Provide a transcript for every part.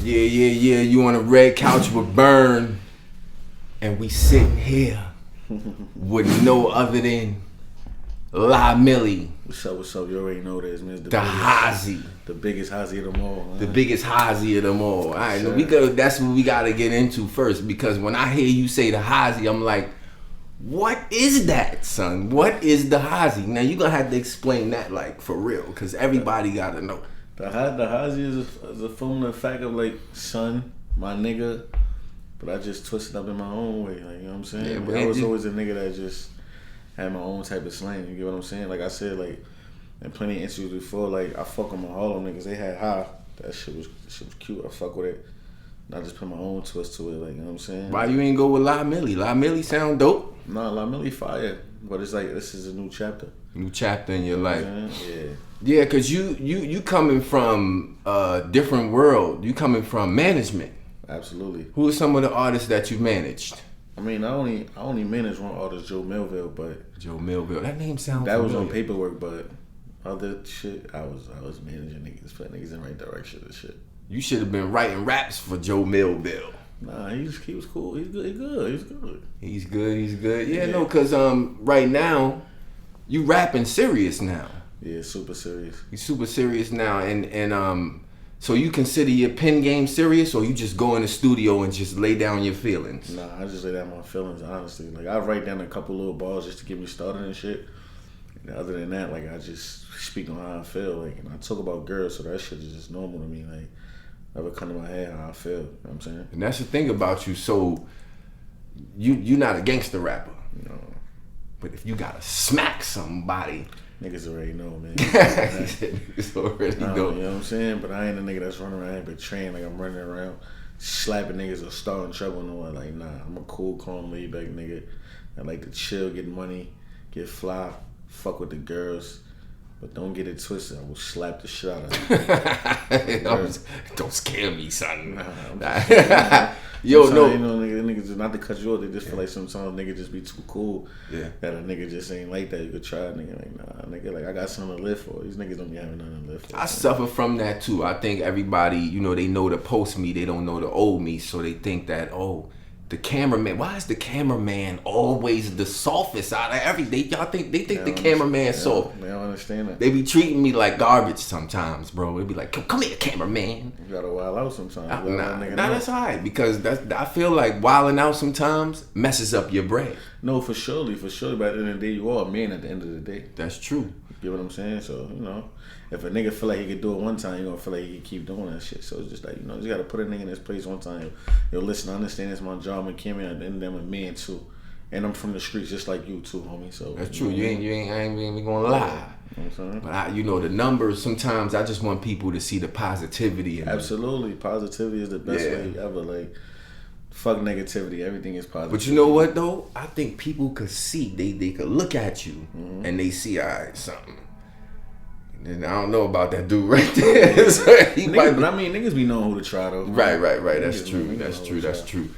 Yeah. You on a red couch with Burn, and we sitting here with no other than La Millie. What's up? You already know this, man. The Hazii. The biggest Hazii of them all. Man. The biggest Hazii of them all. All right, that's what we gotta get into first, because when I hear you say the Hazii, I'm like, what is that, son? What is the Hazii? Now you gonna have to explain that, like, for real, because everybody gotta know. The Hazii is a form of the fact of, like, son, my nigga, but I just twisted up in my own way, like, you know what I'm saying? Yeah, I was always a nigga that just had my own type of slang, you get what I'm saying? Like I said, like, in plenty of interviews before, like, I fuck with my Harlem niggas, they had high, that shit was cute, I fuck with it. And I just put my own twist to it, like, you know what I'm saying? Why you ain't go with La Millie? La Millie sound dope. Nah, La Millie fire, but it's like, this is a new chapter. New chapter in your life. Yeah. Yeah, cause you coming from a different world. You coming from management. Absolutely. Who are some of the artists that you managed? I mean, I only managed one artist, Joe Melville, but Joe Melville. That name sounds. That familiar. was on paperwork, but other shit, I was managing niggas, putting niggas in the right direction and shit. You should have been writing raps for Joe Melville. Nah, he was cool. He's good. He's good. Yeah, no, cause right now, you rapping serious now. Yeah, super serious. You super serious now, and so you consider your pen game serious, or you just go in the studio and just lay down your feelings? Nah, I just lay down my feelings, honestly. Like, I write down a couple little bars just to get me started and shit. And other than that, like, I just speak on how I feel. Like, and I talk about girls, so that shit is just normal to me. Like, never come to my head how I feel. You know what I'm saying? And that's the thing about you. So, you're not a gangster rapper. No. But if you gotta smack somebody, niggas already know, man. Niggas already know. You know what I'm saying? But I ain't a nigga that's running around here betraying like I'm running around slapping niggas or starting trouble. No one. Like, nah, I'm a cool, calm, laid back nigga. I like to chill, get money, get fly, fuck with the girls. But don't get it twisted. I will slap the shit out of you. Don't scare me, son. Nah, yo, no. You know, niggas just not to cut you off. They just feel like sometimes niggas just be too cool. Yeah. That a nigga just ain't like that. You could try a nigga. Like, nah, nigga, like, I got something to live for. These niggas don't be having nothing to live for. I suffer from that too. I think everybody, you know, they know the post me, they don't know the old me. So they think that, oh, the cameraman. Why is the cameraman always the softest out of everything? Y'all think the cameraman soft? They don't understand that. They be treating me like garbage sometimes, bro. They be like, "Come here, cameraman." You gotta wild out sometimes. Nah, that's alright, because I feel like wilding out sometimes messes up your brain. No, for surely. But at the end of the day, you are a man. At the end of the day, that's true. You get what I'm saying? So, you know, if a nigga feel like he could do it one time, you gonna feel like he can keep doing that shit. So it's just like, you know, you just gotta put a nigga in his place one time. Yo, listen, I understand it's my job, and Kimmy, and then I'm a man too, and I'm from the streets just like you too, homie. So that's true. I ain't gonna lie. You know what I'm saying? But you know, the numbers. Sometimes I just want people to see the positivity. Absolutely, positivity is the best way ever. Like, fuck negativity. Everything is positive. But you know what though? I think people could see. They could look at you and they see, all right, something. And I don't know about that dude right there. So but I mean, niggas be knowing who to try though. Right. That's true.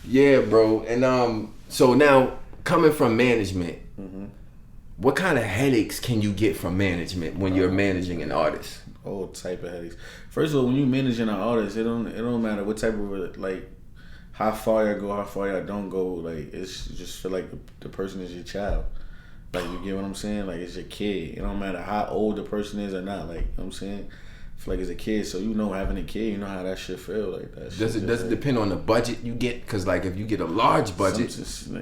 Yeah, bro. And so now coming from management, what kind of headaches can you get from management when you're managing an artist? All type of headaches. First of all, when you managing an artist, it don't matter what type of, like, how far y'all go, how far y'all don't go. Like, it's just feel like the person is your child. Like, you get what I'm saying? Like, it's your kid. It don't matter how old the person is or not. Like, you know what I'm saying? I feel like it's a kid, so you know, having a kid, you know how that shit feel. Like, that does it depend on the budget you get? Because, like, if you get a large budget,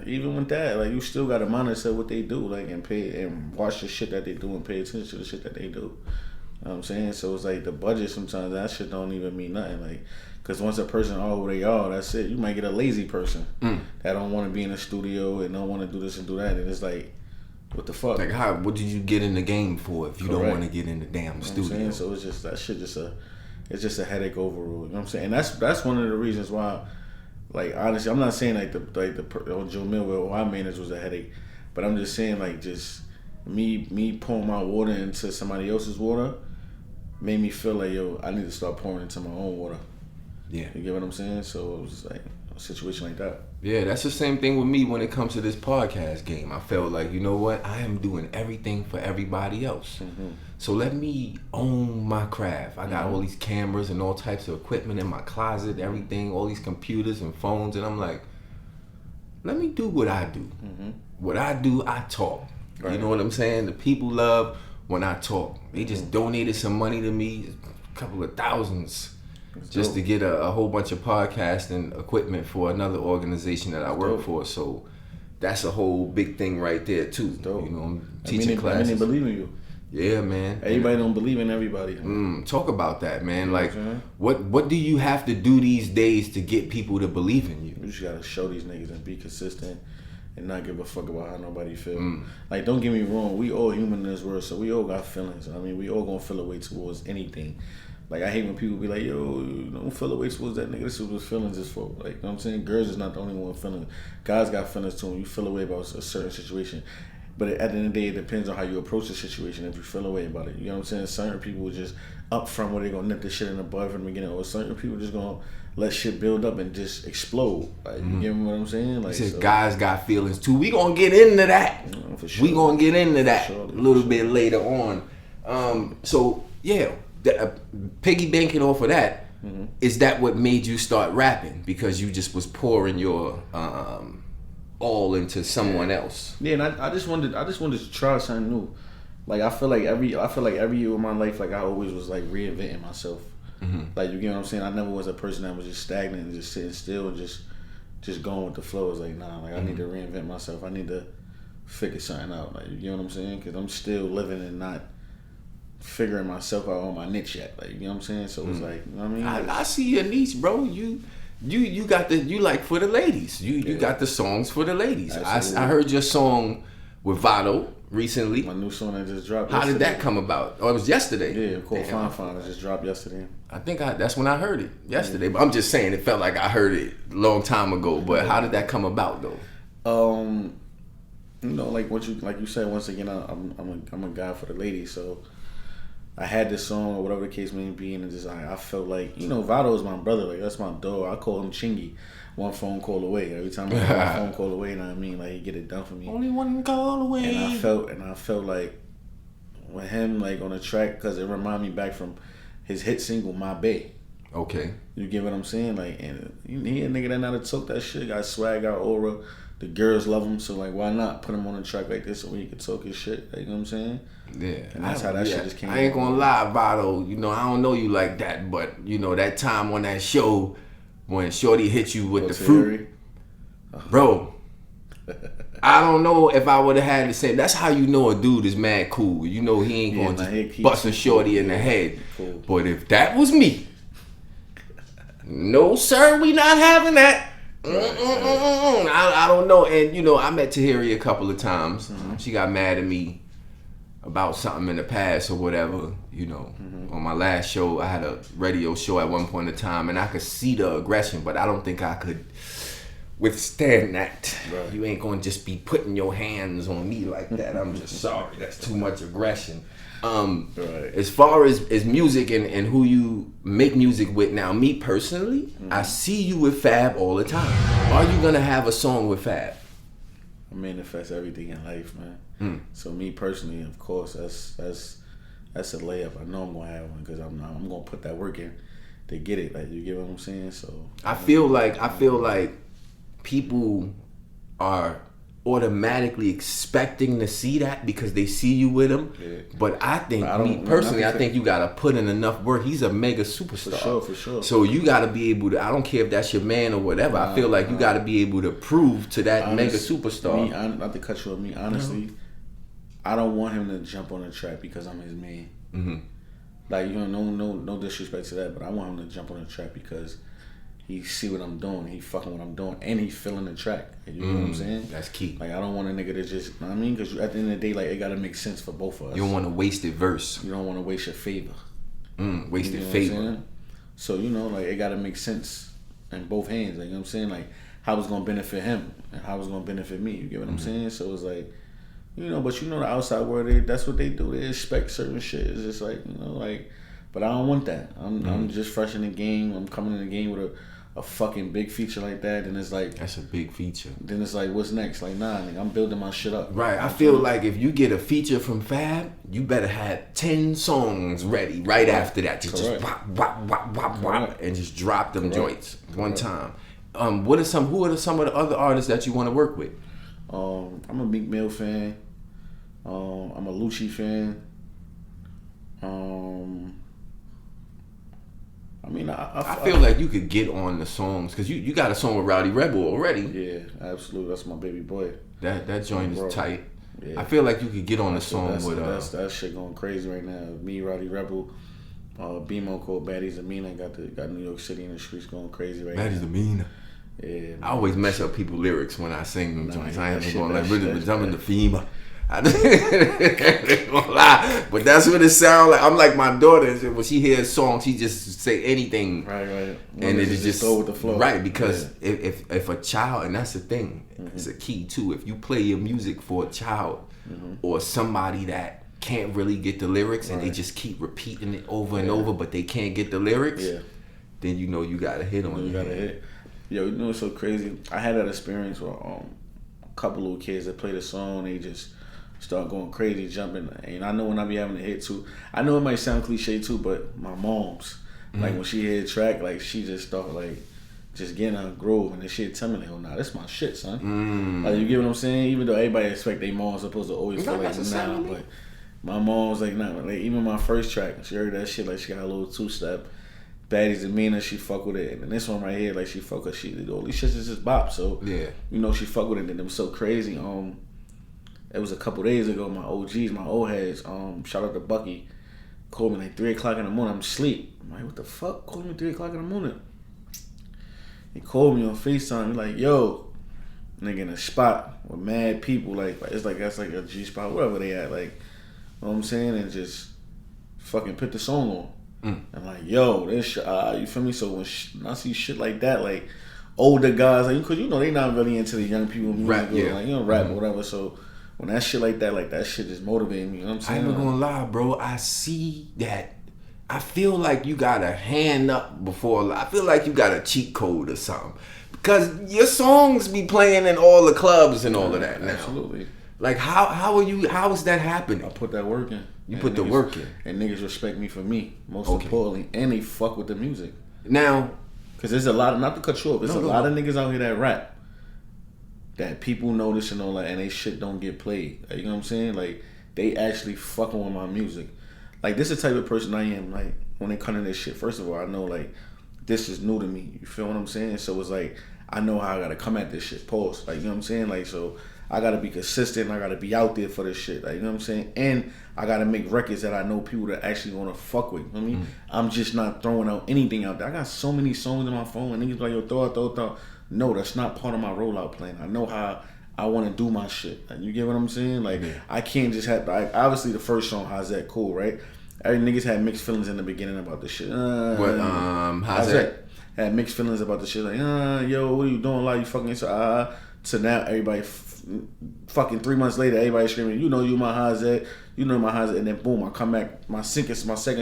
even with that, like, you still got to monitor what they do, like, and pay and watch the shit that they do and pay attention to the shit that they do. You know what I'm saying? So it's like the budget sometimes, that shit don't even mean nothing. Like, because once a person are who they are, that's it. You might get a lazy person that don't want to be in the studio and don't want to do this and do that, and it's like, what the fuck? Like, what did you get in the game for if you don't want to get in the damn studio? So it's just, that shit it's just a headache overall. You know what I'm saying? And that's one of the reasons why, like, honestly, I'm not saying like the Joe Millwell or I managed was a headache, but I'm just saying, like, just me pouring my water into somebody else's water made me feel like, yo, I need to start pouring into my own water. Yeah. You get what I'm saying? So it was just like a situation like that. Yeah, that's the same thing with me when it comes to this podcast game. I felt like, you know what? I am doing everything for everybody else. So let me own my craft. I got all these cameras and all types of equipment in my closet, everything, all these computers and phones, and I'm like, let me do what I do. What I do, I talk. Right. You know what I'm saying? The people love when I talk. They just donated some money to me, a couple of thousands, just to get a whole bunch of podcasting equipment for another organization that I work for. So that's a whole big thing right there too. You know, I'm teaching classes. They believe in you. Yeah, man. Everybody don't believe in everybody. Talk about that, man. Like, what do you have to do these days to get people to believe in you? You just gotta show these niggas and be consistent and not give a fuck about how nobody feel. Like, don't get me wrong, we all human in this world, so we all got feelings. I mean, we all gonna feel a way towards anything. Like, I hate when people be like, yo, don't feel a way towards that nigga. This is what feelings is for. Like, you know what I'm saying? Girls is not the only one feeling. Guys got feelings too. You feel a way about a certain situation. But at the end of the day, it depends on how you approach the situation if you feel a way about it. You know what I'm saying? Certain people just up front where they're going to nip the shit in the bud from the beginning. Or certain people just going to let shit build up and just explode. Like, you get what I'm saying? Like, so, guys got feelings too. We going to get into that. For sure. We going to get into that a little bit later on. So, yeah, piggy banking off of that, is that what made you start rapping? Because you just was pouring your... all into someone else. Yeah, and I just wanted to try something new. Like, I feel like every year of my life, like, I always was like reinventing myself. Like, you get what I'm saying? I never was a person that was just stagnant and just sitting still and just going with the flow. It's like, nah, like, I need to reinvent myself. I need to figure something out. Like, you know what I'm saying? Because I'm still living and not figuring myself out on my niche yet. Like, you know what I'm saying? So it's like, you know what I mean? I see your niche, bro. You got you like for the ladies. You got the songs for the ladies. I heard your song with Vado recently. My new song that just dropped. How did that come about? Oh, it was yesterday. Yeah, called Fine Fine. It just dropped yesterday. I think that's when I heard it yesterday. But I'm just saying it felt like I heard it a long time ago. But how did that come about though? You know, like you said. Once again, I'm a guy for the ladies. So I had this song or whatever the case may be, and just I felt like, you know, Vado is my brother. Like, that's my dog. I call him Chingy. One phone call away. Every time I get one phone call away, you know what I mean? Like, he get it done for me. Only one call away. And I felt like with him, like, on the track, because it reminded me back from his hit single, My Bae. Okay. You get what I'm saying? Like, and he a nigga that now took that shit, got swag, got aura. The girls love him, so like, why not put him on a track like this so he could talk his shit? Like, you know what I'm saying? Yeah. And that's how that shit just came. I ain't gonna lie, Vado. You know, I don't know you like that, but you know that time on that show when Shorty hit you with the fruit, bro. I don't know if I would have had the same. That's how you know a dude is mad cool. You know he ain't gonna just bust a Shorty in the head. Cool. But if that was me, no sir, we not having that. I don't know. And you know, I met Tahiri a couple of times. She got mad at me about something in the past or whatever. You know, on my last show, I had a radio show at one point in time, and I could see the aggression, but I don't think I could withstand that. Right. You ain't gonna just be putting your hands on me like that. I'm just sorry. That's too much aggression. Right. As far as music and who you make music with now, me personally, I see you with Fab all the time. Are you gonna have a song with Fab? I manifest everything in life, man. So me personally, of course, that's a layup. I know I'm gonna have one because I'm gonna put that work in to get it. Like, you get what I'm saying? So I feel like people are automatically expecting to see that because they see you with him. Yeah. But I think, I think you gotta put in enough work. He's a mega superstar. For sure. So you gotta be able to, I don't care if that's your man or whatever, I feel like you gotta be able to prove to that mega superstar. Not to cut you off, me, honestly, I don't want him to jump on the track because I'm his man. Like, you know, no disrespect to that, but I want him to jump on the track because he see what I'm doing, he fucking what I'm doing, and he feeling the track. You know what I'm saying? That's key. Like, I don't want a nigga to just, you know what I mean? Because at the end of the day, like, it gotta make sense for both of us. You don't want a wasted verse. You don't want to waste your favor. Wasted favor. So, you know, like, it gotta make sense in both hands. Like, you know what I'm saying? Like, how it's gonna benefit him and how it's gonna benefit me. You get what I'm saying? So it's like, you know, but you know the outside world, that's what they do. They expect certain shit. It's just like, you know, like, but I don't want that. I'm just fresh in the game. I'm coming in the game with a fucking big feature like that, then it's like that's a big feature. Then it's like, what's next? Like, nah, nigga, I'm building my shit up. Right. I feel like if you get a feature from Fab, you better have 10 songs ready right after that. Just wop, wop, wop, wop, wop, and just drop them joints one time. Who are some of the other artists that you want to work with? I'm a Meek Mill fan. I'm a Lucci fan. I mean, I feel like you could get on the songs because you got a song with Rowdy Rebel already. Yeah, absolutely. That's my baby boy. That joint is tight. Yeah. I feel like you could get on the song with that shit going crazy right now. Me, Rowdy Rebel, BMO called Baddies Amina got New York City in the streets going crazy right now. Baddies Amina. Yeah. I always mess up people's lyrics when I sing them joints. I ain't going like really jumping the FEMA. I ain't gonna lie, but that's what it sounds like. I'm like my daughter. When she hears a song, she just say anything, right, and it is just go with the flow, right? Because if a child, and that's the thing, it's a key too. If you play your music for a child or somebody that can't really get the lyrics and they just keep repeating it over and over, but they can't get the lyrics, then you know you got a hit on you. Got a hit. Yo, you know what's so crazy? I had that experience where a couple little kids that played a song, they just start going crazy, jumping. And I know when I be having a hit too, I know it might sound cliche too, but my mom's, like when she hear a track, like she just start like just getting her groove and then she'd tell me like, oh nah, that's my shit, son. Like, you get what I'm saying? Even though everybody expect their mom's supposed to always feel like nah, but my mom was like, nah, like even my first track, she heard that shit, like she got a little 2-step. Baddies Amina, she fuck with it, and this one right here, like she fuck with, she all these shits is just bop, so you know she fuck with it, and it was so crazy. It was a couple days ago. My OGs, my old heads, shout out to Bucky, called me like 3 o'clock in the morning. I'm asleep. I'm like, what the fuck? Called me 3 o'clock in the morning. He called me on FaceTime. He's like, yo, nigga in a spot with mad people. Like it's like that's like a G spot, wherever they at. Like, you know what I'm saying? And just fucking put the song on. I'm like, yo, this you feel me? So when I see shit like that, like older guys, like, cause you know they not really into the young people music, rap, like you know rap or whatever. So when that shit like that shit just motivating me. You know what I'm saying? I ain't gonna lie, bro. I see that. I feel like you got a hand up before. I feel like you got a cheat code or something because your songs be playing in all the clubs and all of that now. Absolutely. Like how are you? How is that happening? I put that work in. You put the work in, and niggas respect me for me most importantly, and they fuck with the music. Now, because there's a lot of, not to cut you off, there's a lot of niggas out here that rap that people notice and all that, and they shit don't get played. Like, you know what I'm saying? Like they actually fucking with my music. Like this is the type of person I am. Like when they come in this shit, first of all, I know like this is new to me. You feel what I'm saying? So it's like I know how I gotta come at this shit. Pause. Like, you know what I'm saying? Like, so I gotta be consistent. I gotta be out there for this shit. Like, you know what I'm saying? And I gotta make records that I know people that actually wanna fuck with. You know what I mean? I'm just not throwing out anything out there. I got so many songs in my phone and niggas be like, yo, throw it. No, that's not part of my rollout plan. I know how I wanna do my shit. Like, you get what I'm saying? Like, I can't just have, like, obviously the first song, Hazii, cool, right? Every niggas had mixed feelings in the beginning about this shit. Hazii had mixed feelings about the shit. Like, yo, what are you doing? Like, you fucking to now everybody fucking 3 months later, everybody screaming, you know my Hazii, and then boom, I come back, my second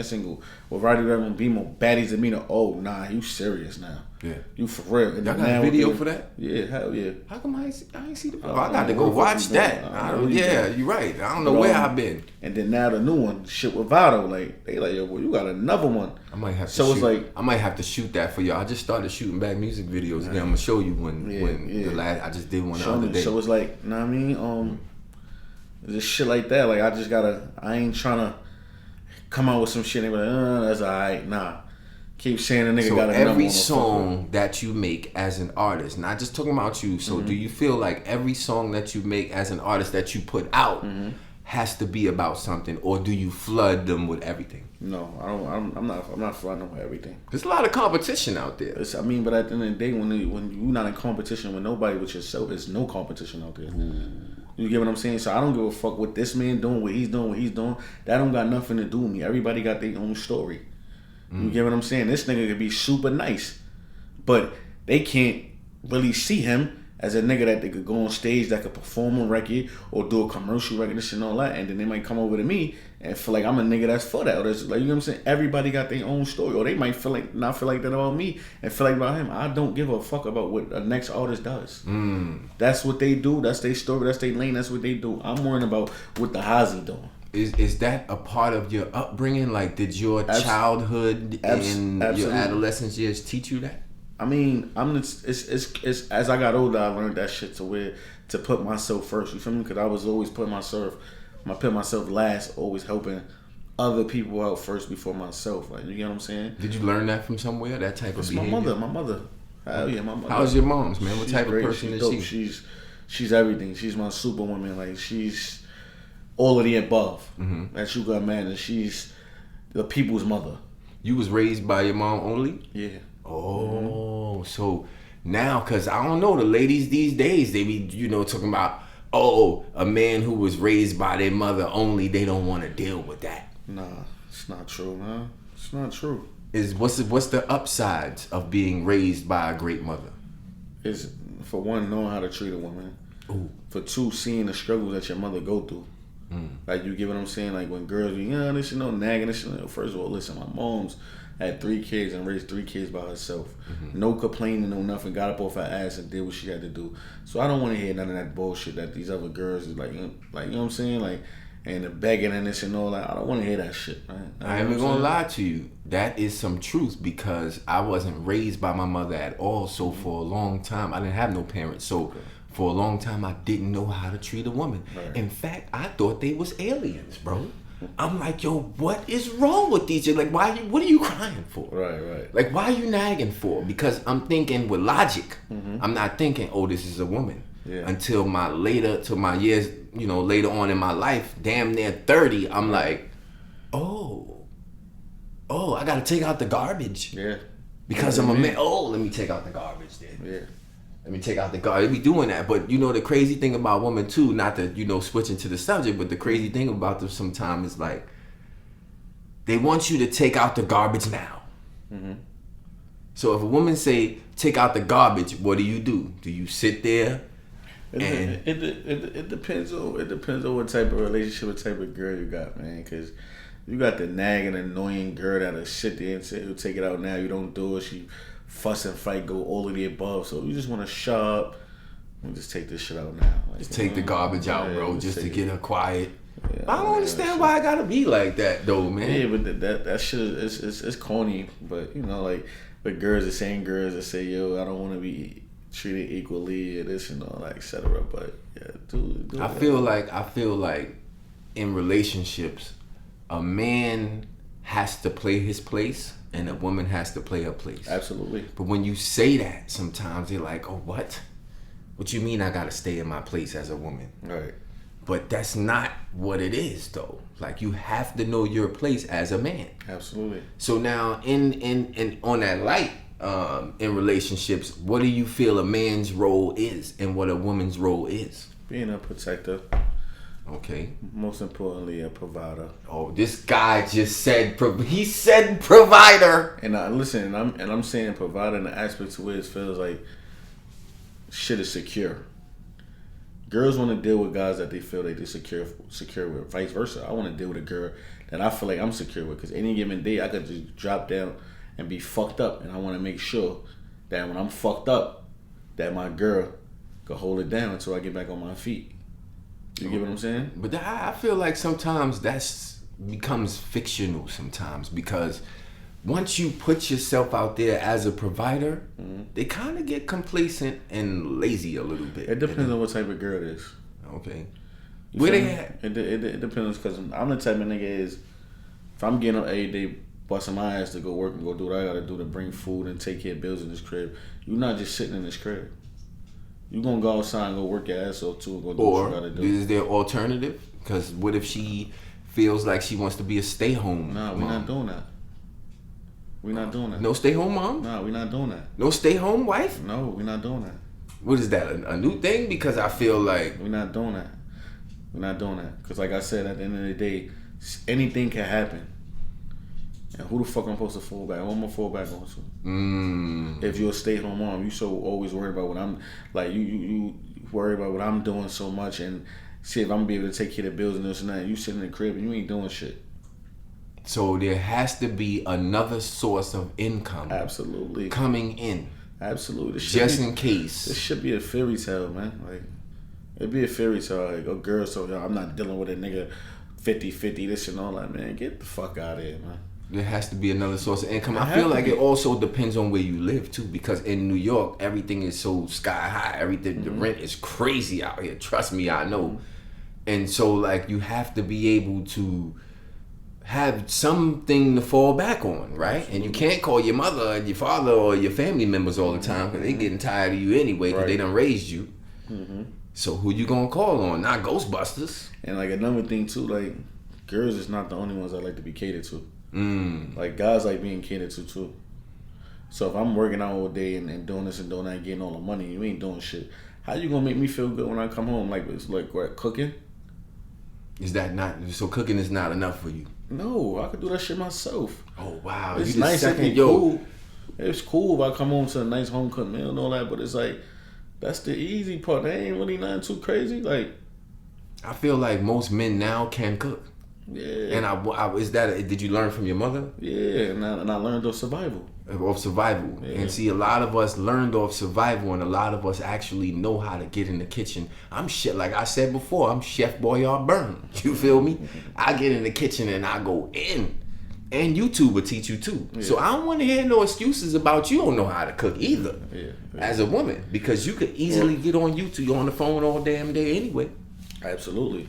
single with Rowdy Rebel and BMO, Baddies Amina. Oh nah, you serious now? Yeah, you for real? And y'all got a video for that? Yeah, hell yeah. How come I ain't see the video? I got to go watch that. You're right. I don't know where I've been. And then now the new one, shit with Vado, like they like, yo, boy, you got another one. I might have to. So it's like I might have to shoot that for y'all. I just started shooting back music videos again. I'm gonna show you when the last. I just did one the other day. So it's like, know what I mean? Just shit like that. Like I ain't trying to come out with some shit and be like, that's alright. Nah. Keep saying a nigga got a number on every song that you make as an artist, not just talking about you. So do you feel like every song that you make as an artist that you put out has to be about something, or do you flood them with everything? No, I don't. I'm not flooding them with everything. There's a lot of competition out there. But at the end of the day, when you're not in competition with nobody, with yourself, there's no competition out there. You get what I'm saying? So I don't give a fuck what this man doing, what he's doing. That don't got nothing to do with me. Everybody got their own story. You get what I'm saying? This nigga could be super nice, but they can't really see him as a nigga that they could go on stage, that could perform a record or do a commercial recognition and all that, and then they might come over to me and feel like I'm a nigga that's for that. Or that's like, you know what I'm saying? Everybody got their own story, or they might feel like not feel like that about me and feel like about him. I don't give a fuck about what the next artist does. That's what they do. That's their story. That's their lane. That's what they do. I'm worrying about what the Hazii doing. Is that a part of your upbringing? Like, did your childhood and your adolescence years teach you that? I mean, it's as I got older, I learned that shit to put myself first. You feel me? Because I was always put myself last, always helping other people out first before myself. Like, you know what I'm saying? Did you learn that from somewhere? That type of behavior? My mother. Hell yeah, my mother. How's your mom's, man? What type of person is she? She's everything. She's my superwoman. Like, she's all of the above. That you got imagine. She's the people's mother. You was raised by your mom only? Yeah. Oh, so now, because I don't know, the ladies these days, they be, talking about, a man who was raised by their mother only, they don't want to deal with that. Nah, it's not true, man. It's not true. What's the upsides of being raised by a great mother? Is, for one, knowing how to treat a woman. Ooh. For two, seeing the struggles that your mother go through. Like, you get what I'm saying? Like, when girls be, this nagging, this first of all, listen, my mom's had 3 kids and raised 3 kids by herself. No complaining, no nothing. Got up off her ass and did what she had to do. So I don't want to hear none of that bullshit that these other girls is like, you know what I'm saying? Like, and the begging and this and all that. I don't want to hear that shit, man. I ain't even gonna lie to you. That is some truth, because I wasn't raised by my mother at all. So for a long time, I didn't have no parents. So for a long time, I didn't know how to treat a woman. Right. In fact, I thought they was aliens, bro. I'm like, yo, what is wrong with these? Like, what are you crying for? Right. Like, why are you nagging for? Because I'm thinking with logic. I'm not thinking, this is a woman. Yeah. Until my years, later on in my life, damn near 30, I'm like, oh, I gotta take out the garbage. Yeah. Because I'm a man. Let me take out the garbage then. Yeah. Let me take out the garbage. They be doing that. But the crazy thing about women too, not to, switching to the subject, but the crazy thing about them sometimes is like, they want you to take out the garbage now. So if a woman say, take out the garbage, what do you do? Do you sit there? It depends on what type of relationship, what type of girl you got, man. Because you got the nagging, annoying girl that'll sit there and say, take it out now. You don't do it. She fuss and fight, go all of the above. So you just want to shut up and just take this shit out now. Like, just take the garbage out, bro, just to get her quiet. Yeah, I don't understand why I gotta be like that, though, man. Yeah, but that shit is corny. But but girls, the same girls that say, yo, I don't want to be treated equally, or this and all that, etc. But yeah, do I feel like in relationships, a man has to play his place and a woman has to play her place. Absolutely. But when you say that, sometimes they're like, oh, what? What you mean I gotta stay in my place as a woman? Right. But that's not what it is, though. Like, you have to know your place as a man. Absolutely. So now, in on that light, in relationships, what do you feel a man's role is and what a woman's role is? Being a protector. Okay. Most importantly, a provider. Oh, this guy just said he said provider. And I'm saying provider in the aspect to where it feels like shit is secure. Girls want to deal with guys that they feel like they're secure with. Vice versa. I want to deal with a girl that I feel like I'm secure with. Because any given day, I could just drop down and be fucked up. And I want to make sure that when I'm fucked up, that my girl could hold it down until I get back on my feet. You get what I'm saying? But I feel like sometimes that's becomes fictional sometimes, because once you put yourself out there as a provider, they kind of get complacent and lazy a little bit. It depends on what type of girl it is. Okay. Where they at? It depends, because I'm the type of nigga is, if I'm getting up every day busting my ass to go work and go do what I gotta do to bring food and take care of bills in this crib, you're not just sitting in this crib. You gonna go outside and go work your ass off too and go do what you gotta do. Is there alternative? Because what if she feels like she wants to be a stay-home mom? We're not doing that. We're not doing that. No stay-home mom? Nah, we're not doing that. No stay-home wife? No, we're not doing that. What is that, a new thing? Because I feel like... We're not doing that. We're not doing that. Because like I said, at the end of the day, anything can happen. And who the fuck I'm supposed to fall back? Who am I fall back on to? if you're a stay-at-home mom, you so always worried about what I'm like. You worry about what I'm doing so much, and see if I'm gonna be able to take care of the bills and this and that. You sitting in the crib and you ain't doing shit. So there has to be another source of income. Absolutely. Coming in. Absolutely. Just in case. This should be a fairy tale, man. Like, it'd be a fairy tale. Like, a girl, so I'm not dealing with a nigga 50-50, this and all that, man. Get the fuck out of here, man. There has to be another source of income. I feel like it also depends on where you live, too. Because in New York, everything is so sky high. Everything, the rent is crazy out here. Trust me, I know. And so, like, you have to be able to have something to fall back on, right? And you can't call your mother and your father or your family members all the time because they getting tired of you anyway because they done raised you. So who you gonna call on? Not Ghostbusters. And like another thing too, like girls is not the only ones that like to be catered to. Like guys like being catered to too. So if I'm working out all day and doing this and doing that and getting all the money, you ain't doing shit. How you gonna make me feel good when I come home? Like it's like what, cooking? Is that not so? Cooking is not enough for you? No, I could do that shit myself. Oh wow, it's nice. Cool. It's cool if I come home to a nice home cooked meal and all that, but it's like that's the easy part. That ain't really nothing too crazy. Like I feel like most men now can cook. Yeah. And I is that? Did you learn from your mother? Yeah, and I learned of survival. Of survival. Yeah. And see, a lot of us learned off survival, and a lot of us actually know how to get in the kitchen. I'm shit, like I said before, I'm Chef Boyardee. You feel me? I get in the kitchen and I go in. And YouTube will teach you too. Yeah. So I don't want to hear no excuses about you don't know how to cook either. Yeah. As a woman, because you could easily get on YouTube. You're on the phone all damn day anyway. Absolutely.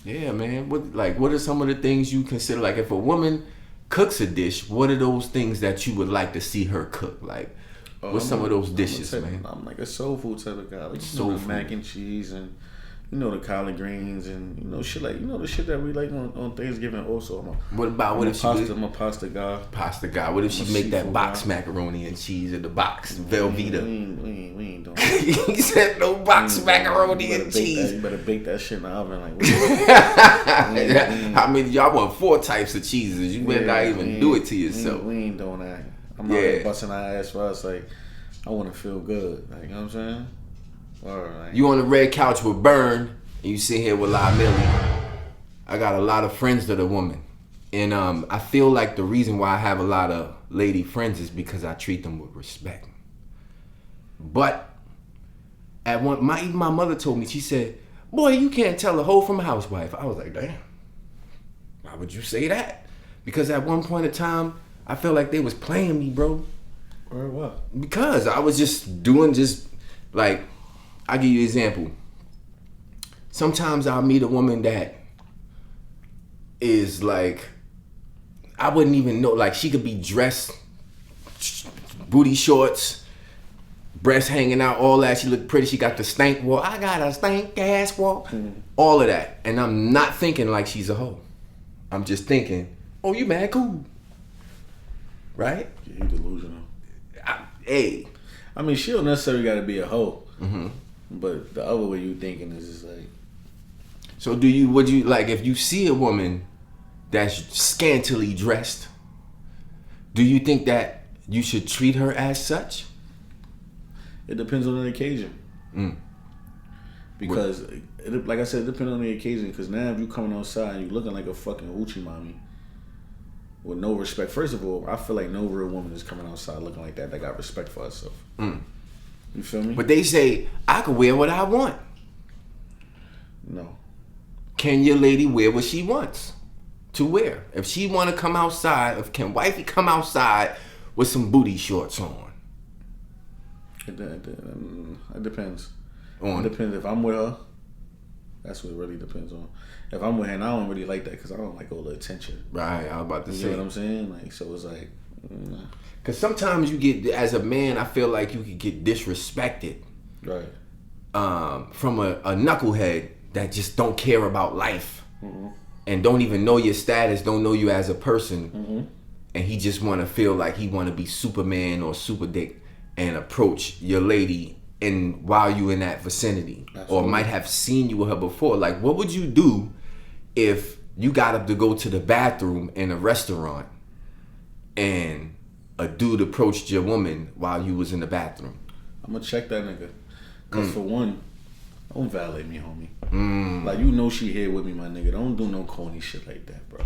Yeah, man. What are some of the things you consider? Like, if a woman cooks a dish, what are those things that you would like to see her cook? Like, what's some of those dishes, man? I'm like a soul food type of guy. Like, soul food. Mac and cheese and the collard greens and shit like the shit that we like on Thanksgiving. Also, I'm a pasta guy. Pasta guy. What if she make that box macaroni and cheese in the box, Velveeta? We ain't doing that. He said no box macaroni and cheese. You better bake that shit in the oven. Like, I mean, y'all want 4 types of cheeses. You better not even do it to yourself. We ain't doing that. I'm out here busting our ass for us. Like, I want to feel good. Like, you know what I'm saying? Right. You on the red couch with Burn, and you sit here with La Millie. I got a lot of friends that are women. And I feel like the reason why I have a lot of lady friends is because I treat them with respect. But even my mother told me, she said, boy, you can't tell a hoe from a housewife. I was like, damn, why would you say that? Because at one point in time, I felt like they was playing me, bro. Or what? Because I was like, I'll give you an example. Sometimes I'll meet a woman that is like, I wouldn't even know, like she could be dressed, booty shorts, breasts hanging out, all that. She look pretty. She got the stank walk. I got a stank ass walk. All of that. And I'm not thinking like she's a hoe. I'm just thinking, oh, you mad cool. Right? Yeah, you delusional. I mean, she don't necessarily got to be a hoe. But the other way you thinking is just like. So would you like, if you see a woman that's scantily dressed, do you think that you should treat her as such? It depends on the occasion. Because, like I said, it depends on the occasion. Because now if you coming outside and you looking like a fucking hoochie mommy with no respect. First of all, I feel like no real woman is coming outside looking like that got respect for herself. You feel me? But they say, I can wear what I want. No. Can your lady wear what she wants to wear? If she want to come outside, can wifey come outside with some booty shorts on? It depends. It depends if I'm with her. That's what it really depends on. If I'm with her, and I don't really like that because I don't like all the attention. Right, I was about to say. You know what I'm saying? Like, so it's like... Because sometimes you get, as a man, I feel like you could get disrespected. Right. From a knucklehead that just don't care about life. And don't even know your status, don't know you as a person. And he just want to feel like he want to be Superman or Super Dick and approach your lady while you in that vicinity. Absolutely. Or might have seen you with her before. Like, what would you do if you got up to go to the bathroom in a restaurant and a dude approached your woman while you was in the bathroom? I'm gonna check that nigga. Cause for one, don't violate me, homie. Like, you know she here with me, my nigga. Don't do no corny shit like that, bro.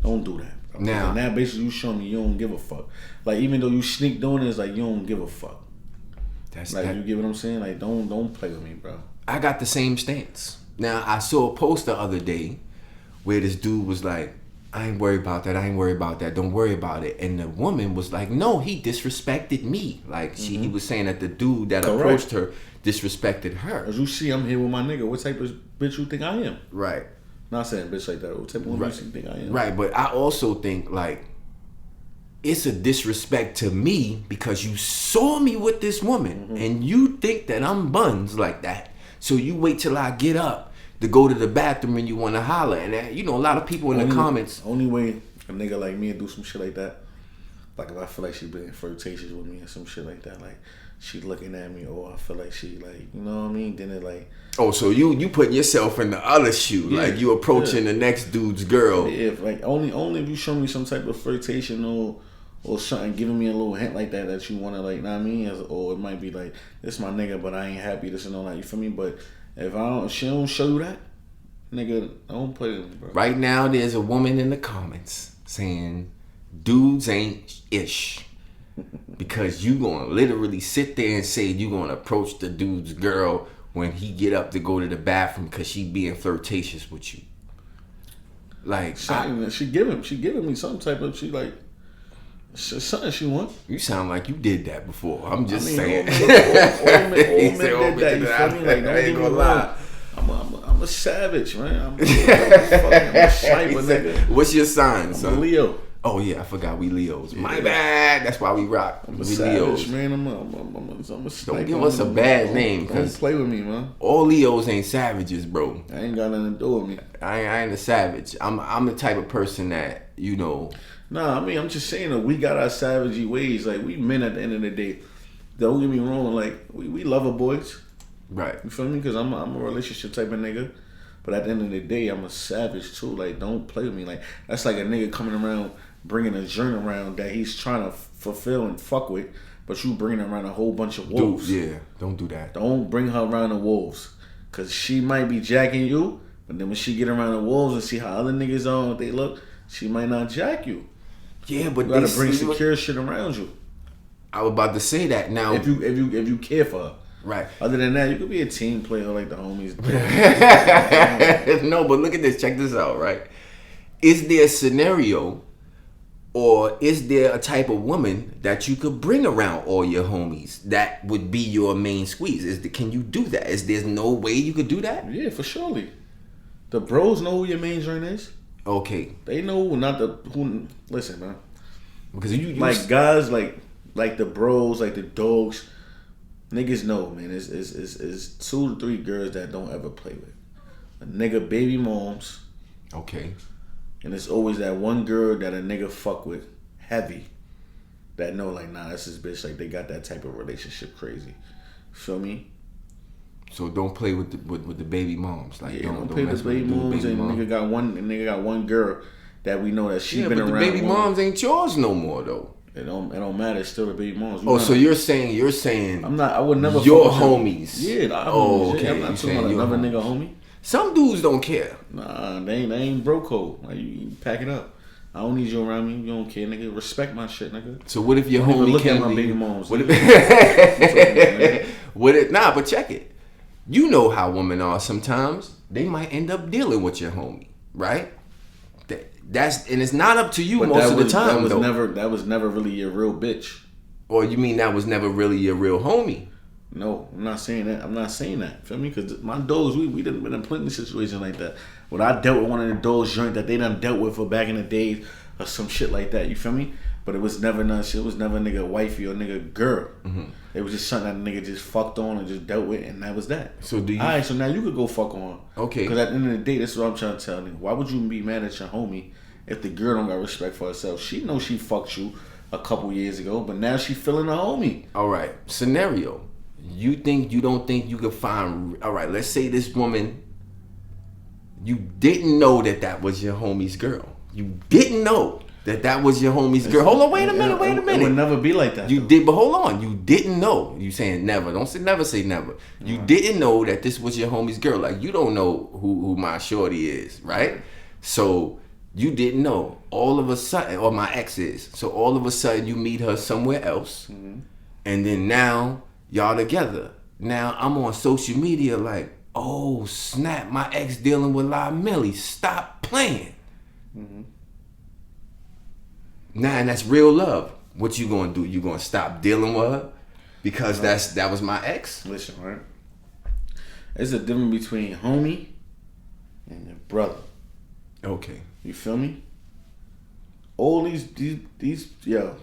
Don't do that, bro. Now basically you show me you don't give a fuck. Like, even though you sneak doing it, it's like you don't give a fuck. That's like, you get what I'm saying? Like, don't play with me, bro. I got the same stance. Now, I saw a post the other day where this dude was like, I ain't worried about that. I ain't worried about that. Don't worry about it. And the woman was like, no, he disrespected me. Like, he was saying that the dude that approached her disrespected her. As you see, I'm here with my nigga. What type of bitch you think I am? Right. Not saying bitch like that. What type of woman you think I am? Right, but I also think, like, it's a disrespect to me because you saw me with this woman and you think that I'm buns like that. So you wait till I get up to go to the bathroom and you want to holler. And, you know, a lot of people in the comments. Only way a nigga like me do some shit like that, like if I feel like she being flirtatious with me or some shit like that, like she looking at me, or I feel like she like, you know what I mean? Then it like... Oh, so you putting yourself in the other shoe. Yeah, like you approaching the next dude's girl. Yeah, like only if you show me some type of flirtation or something, giving me a little hint like that you want to, like, know what I mean? Or it might be like, this my nigga, but I ain't happy, this and all that, you feel me? But if she don't show you that, nigga, don't play with me, bro. Right now, there's a woman in the comments saying, dudes ain't ish. Because you gonna literally sit there and say you gonna approach the dude's girl when he get up to go to the bathroom because she being flirtatious with you. Like, she giving me some type of, she like, something she want. You sound like you did that before. I'm just saying. Old men did that. You feel me? Like, don't get me wrong. I'm a savage, man. I'm a sniper, nigga. What's your sign, son? I'm a Leo. Oh yeah, I forgot we Leos. My bad. That's why we rock. I'm a savage, Leos, man. I'm a sniper. Don't give us a bad name. Don't play with me, man. All Leos ain't savages, bro. I ain't got nothing to do with me. I ain't a savage. I'm the type of person that, you know. Nah, I mean, I'm just saying that we got our savagey ways. Like, we men at the end of the day. Don't get me wrong. Like, we lover boys. Right. You feel me? Because I'm a relationship type of nigga. But at the end of the day, I'm a savage too. Like, don't play with me. Like, that's like a nigga coming around bringing a joint around that he's trying to fulfill and fuck with, but you bringing around a whole bunch of wolves. Dude, yeah, don't do that. Don't bring her around the wolves. Because she might be jacking you, but then when she get around the wolves and see how other niggas are, what they look, she might not jack you. Yeah, but you gotta bring secure shit around you. I was about to say that now. If you care for her. Right. Other than that, you could be a team player like the homies. No, but look at this. Check this out, right? Is there a scenario or is there a type of woman that you could bring around all your homies that would be your main squeeze? Can you do that? Is there no way you could do that? Yeah, for surely. The bros know who your main joint is. Okay. They know who. Listen, man. Because you like guys like the bros, like the dogs. Niggas know, man. It's 2 to 3 girls that don't ever play with. A nigga baby moms. Okay. And it's always that one girl that a nigga fuck with heavy. That know, like, nah, that's his bitch. Like, they got that type of relationship crazy. Feel me? So don't play with the baby moms. Like, yeah, don't play with the baby moms. And nigga got one girl that we know that she been around. Yeah, but the baby moms ain't yours no more though. It don't matter. It's still the baby moms. So you're saying I'm not. I would never. Your homies. Yeah, okay. I'm not talking about another nigga homie. Some dudes don't care. Nah, they ain't bro code. Like, you pack it up. I don't need you around me. You don't care, nigga. Respect my shit, nigga. So what if your homie look at my baby moms? But check it. You know how women are sometimes. They might end up dealing with your homie, right? And it's not up to you most of the time. That was never really your real bitch. Or you mean that was never really your real homie? No, I'm not saying that. Feel me? Because my dogs, we done been in plenty of situations like that. When I dealt with one of the dogs joint that they done dealt with for back in the days or some shit like that. You feel me? But it was never none shit. It was never nigga wifey or nigga girl. Mm-hmm. It was just something that nigga just fucked on and just dealt with, and that was that. So do you? All right, so now you could go fuck on. Okay. Because at the end of the day, this is what I'm trying to tell you. Why would you be mad at your homie if the girl don't got respect for herself? She know she fucked you a couple years ago, but now she feeling a homie. All right. Scenario. You don't think you could find... All right, let's say this woman, you didn't know that was your homie's girl. You didn't know. That was your homie's girl. Hold on, wait a minute. It would never be like that. You did, but hold on. You didn't know. You saying never. Don't say never. Say never. You didn't know that this was your homie's girl. Like, you don't know who my shorty is, right? So you didn't know. All of a sudden, or my ex is. So all of a sudden, you meet her somewhere else, and then now y'all together. Now I'm on social media like, oh snap, my ex dealing with La Millie. Stop playing. Nah, and that's real love. What you gonna do? You gonna stop dealing with her because that was my ex? Listen, right? There's a difference between homie and your brother. Okay. You feel me? All these yo.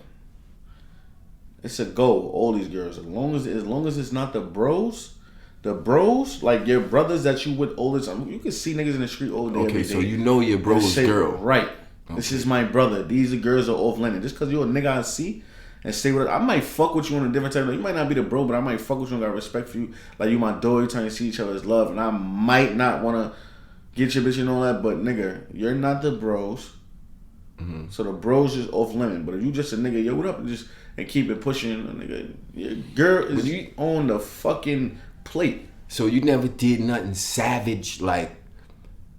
It's a goal. All these girls, as long as it's not the bros, like your brothers that you with all the time. You can see niggas in the street all day. Okay, so you know your bro's girl, right? Okay. This is my brother. These are girls are off limit. Just because you're a nigga I see and stay with her, I might fuck with you on a different type. You might not be the bro, but I might fuck with you and got respect for you. Like, you my dog, you trying to see each other as love, and I might not want to get your bitch and all that, but nigga, you're not the bros. So the bros is off limit. But if you just a nigga, yo, what up, and keep it pushing, nigga, your girl is on the fucking plate. So you never did nothing savage like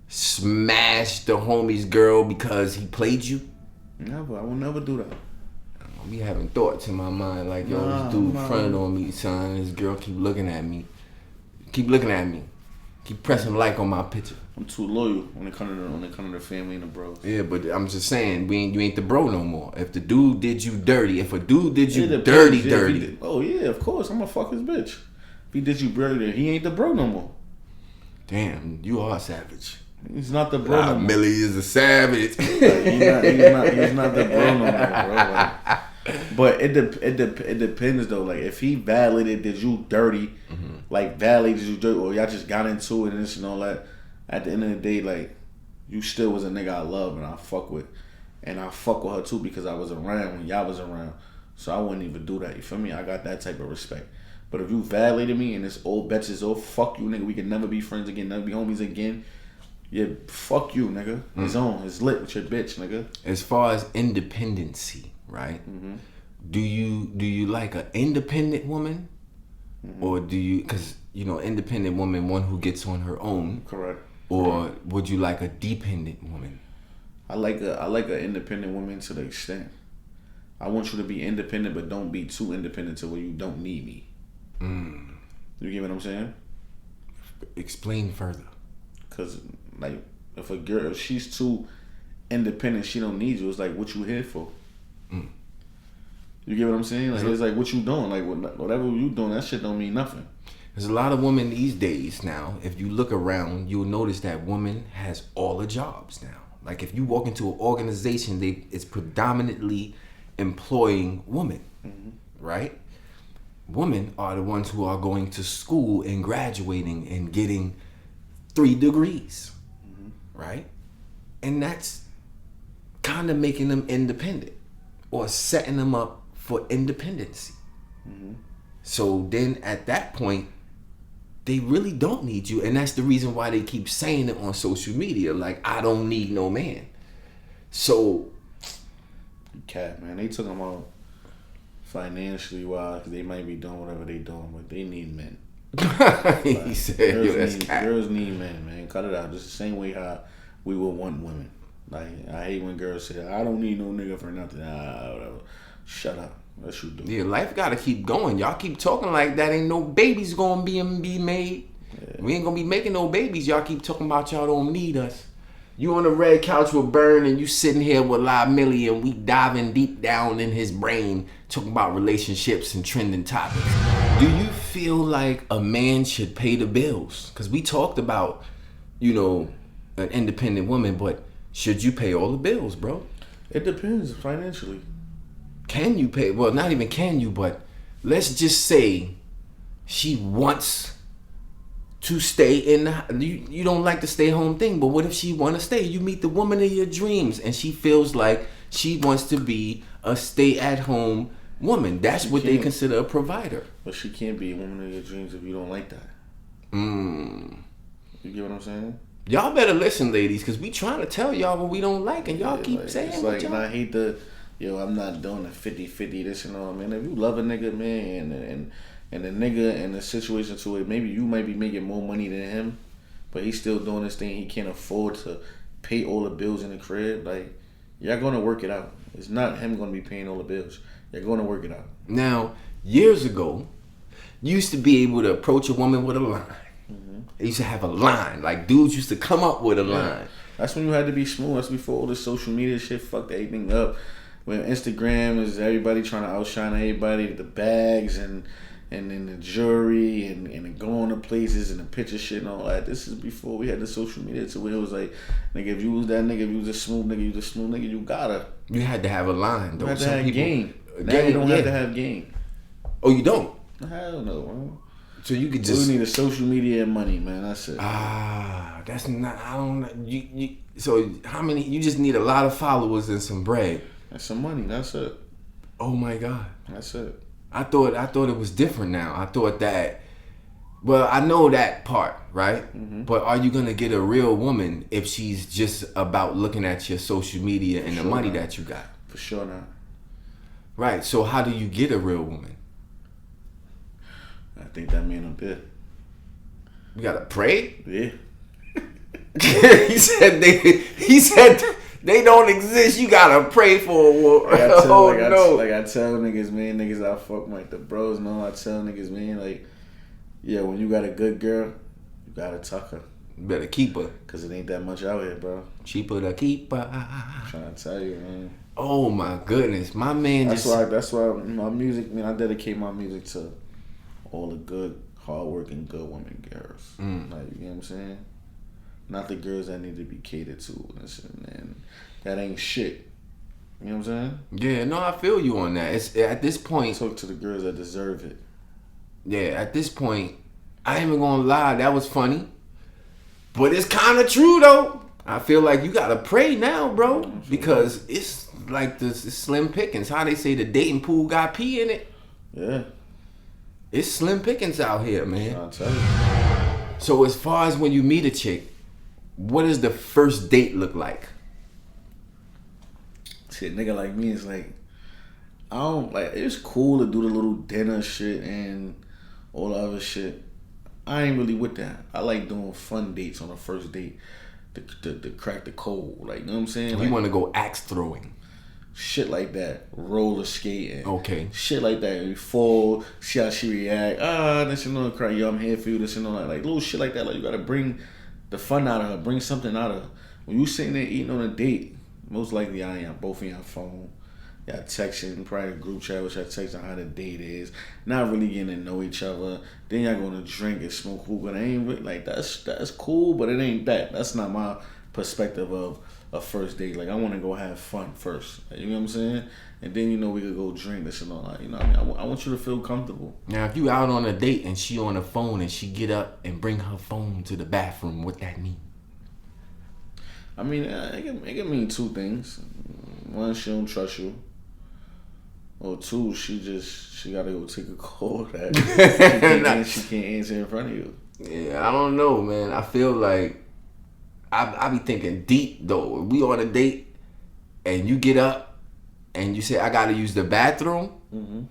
smash the homie's girl because he played you? Never. I will never do that. I be having thoughts in my mind like, yo, this dude fronted on me, son. This girl keep looking at me. Keep pressing like on my picture. I'm too loyal when it comes to the family and the bros. Yeah, but I'm just saying, you ain't the bro no more. If the dude did you dirty, if a dude did you dirty. Oh yeah, of course, I'm gonna fuck his bitch. If he did you dirty, he ain't the bro no more. Damn, you are savage. He's not the bro no more. Millie is a savage. He's not the bro no more, bro. Like, but it depends though. Like, if he did you dirty, like violated you dirty, or y'all just got into it and this and all that. At the end of the day, like, you still was a nigga I love and I fuck with, and I fuck with her too because I was around when y'all was around. So I wouldn't even do that. You feel me? I got that type of respect. But if you violated me and this old bets is old, fuck you, nigga. We can never be friends again, never be homies again. Yeah, fuck you, nigga. It's on. It's lit with your bitch, nigga. As far as independency, right? Do you like an independent woman, or do you? Because you know, independent woman, one who gets on her own. Correct. Or would you like a dependent woman? I like an independent woman to the extent. I want you to be independent, but don't be too independent to where you don't need me. You get what I'm saying? Explain further. Cause like, if she's too independent, she don't need you. It's like, what you here for? You get what I'm saying? Like, it's like, what you doing? Like, whatever you doing, that shit don't mean nothing. There's a lot of women these days now. If you look around, you'll notice that woman has all the jobs now. Like, if you walk into an organization, it's predominantly employing women, right? Women are the ones who are going to school and graduating and getting 3 degrees, right? And that's kind of making them independent or setting them up for independency. So then at that point, they really don't need you. And that's the reason why they keep saying it on social media. Like, I don't need no man. So, cat, man, they took them out financially wise. They might be doing whatever they doing, but they need men. He said, yo, that's cat. Girls need men, man. Cut it out. Just the same way how we would want women. Like, I hate when girls say, I don't need no nigga for nothing. Whatever. Shut up. What you do? Yeah, life gotta keep going. Y'all keep talking like that. Ain't no babies gonna be made. Yeah. We ain't gonna be making no babies. Y'all keep talking about y'all don't need us. You on the red couch with Burn and you sitting here with La Millie and we diving deep down in his brain talking about relationships and trending topics. Do you feel like a man should pay the bills? Because we talked about, you know, an independent woman, but should you pay all the bills, bro? It depends financially. Can you pay? Well, not even can you, but let's just say she wants to stay in the, you don't like the stay home thing, but what if she want to stay? You meet the woman of your dreams and she feels like she wants to be a stay at home woman. That's what they consider a provider. But she can't be a woman of your dreams if you don't like that. You get what I'm saying? Y'all better listen, ladies, because we trying to tell y'all what we don't like, and y'all keep like, saying it's what like, y'all... and I hate the, I'm not doing the 50-50 this and all, man. If you love a nigga, man, and the nigga in the situation to it, maybe you might be making more money than him, but he's still doing this thing. He can't afford to pay all the bills in the crib. Like, y'all gonna work it out. It's not him gonna be paying all the bills. You're gonna work it out. Now, years ago, you used to be able to approach a woman with a line. They used to have a line. Like, dudes used to come up with a line. That's when you had to be smooth. That's before all this social media shit fucked everything up. When Instagram is everybody trying to outshine everybody, the bags and then the jewelry and going to places and the picture shit and all that. This is before we had the social media to where it was like, nigga, if you was that nigga, if you was a smooth nigga, you gotta. You had to have a line, though. You had to have game. Now you don't have to have game. Oh, you don't? Hell no, bro. So you could just... We need a social media and money, man. That's it. That's not... I don't know. So how many... You just need a lot of followers and some bread. And some money. That's it. Oh, my God. That's it. I thought it was different now. I thought that... Well, I know that part, right? Mm-hmm. But are you going to get a real woman if she's just about looking at your social media and the money that you got? For sure not. Right. So how do you get a real woman? I think that man up there. You gotta pray? Yeah. He said they don't exist. You gotta pray for a woman. Like I tell niggas, man, niggas I fuck like the bros know. I tell niggas, man, like, yeah, when you got a good girl, you gotta tuck her. You better keep her. Cause it ain't that much out here, bro. Cheaper to keep her. I'm trying to tell you, man. Oh my goodness, my man. That's why my music, man. I dedicate my music to all the good, hardworking, good women, girls. Like, you know what I'm saying? Not the girls that need to be catered to. And that ain't shit. You know what I'm saying? Yeah, no, I feel you on that. It's at this point. Talk to the girls that deserve it. Yeah, at this point, I ain't even gonna lie. That was funny, but it's kind of true though. I feel like you gotta pray now, bro, because it's like this slim pickings. How they say the dating pool got pee in it. Yeah. It's slim pickings out here, man. I'll tell you. So as far as when you meet a chick, what does the first date look like? Shit, nigga like me is like, I don't like. It's cool to do the little dinner shit and all the other shit. I ain't really with that. I like doing fun dates on a first date to crack the code. Like, you know what I'm saying? You want to go axe throwing. Shit like that. Roller skating. Okay. Shit like that. You fall, see how she react. This and all that. Cry, yo, I'm here for you. This and all that. Like, little shit like that. Like, you gotta bring the fun out of her. Bring something out of her. When you sitting there eating on a date, most likely y'all ain't both on your phone. Y'all texting, probably a group chat, which y'all texting how the date is. Not really getting to know each other. Then y'all going to drink and smoke hookah. It ain't really, like, that's cool, but it ain't that. That's not my perspective of a first date. Like, I want to go have fun first. You know what I'm saying? And then, we could go drink this and all that. You know what I mean? I want you to feel comfortable. Now, if you out on a date and she on the phone and she get up and bring her phone to the bathroom, what that mean? I mean, it can mean two things. One, she don't trust you. Or two, she gotta go take a call that she can't answer in front of you. Yeah, I don't know, man. I feel like I be thinking deep though. If we on a date and you get up and you say I gotta use the bathroom. Mm-hmm.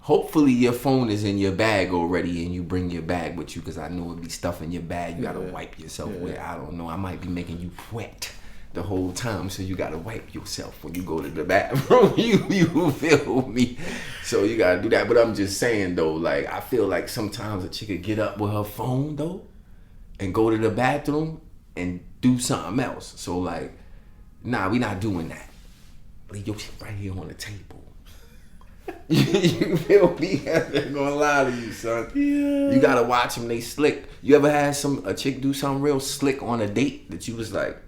Hopefully your phone is in your bag already and you bring your bag with you, because I know it'd be stuff in your bag you gotta wipe yourself with. I don't know. I might be making you wet the whole time, so you gotta wipe yourself when you go to the bathroom. You feel me? So you gotta do that. But I'm just saying though, like, I feel like sometimes a chick could get up with her phone though and go to the bathroom and do something else. So like, nah, we not doing that. Leave your shit right here on the table. You feel me? I'm not gonna lie to you, son. Yeah. You gotta watch them. They slick. You ever had a chick do something real slick on a date that you was like,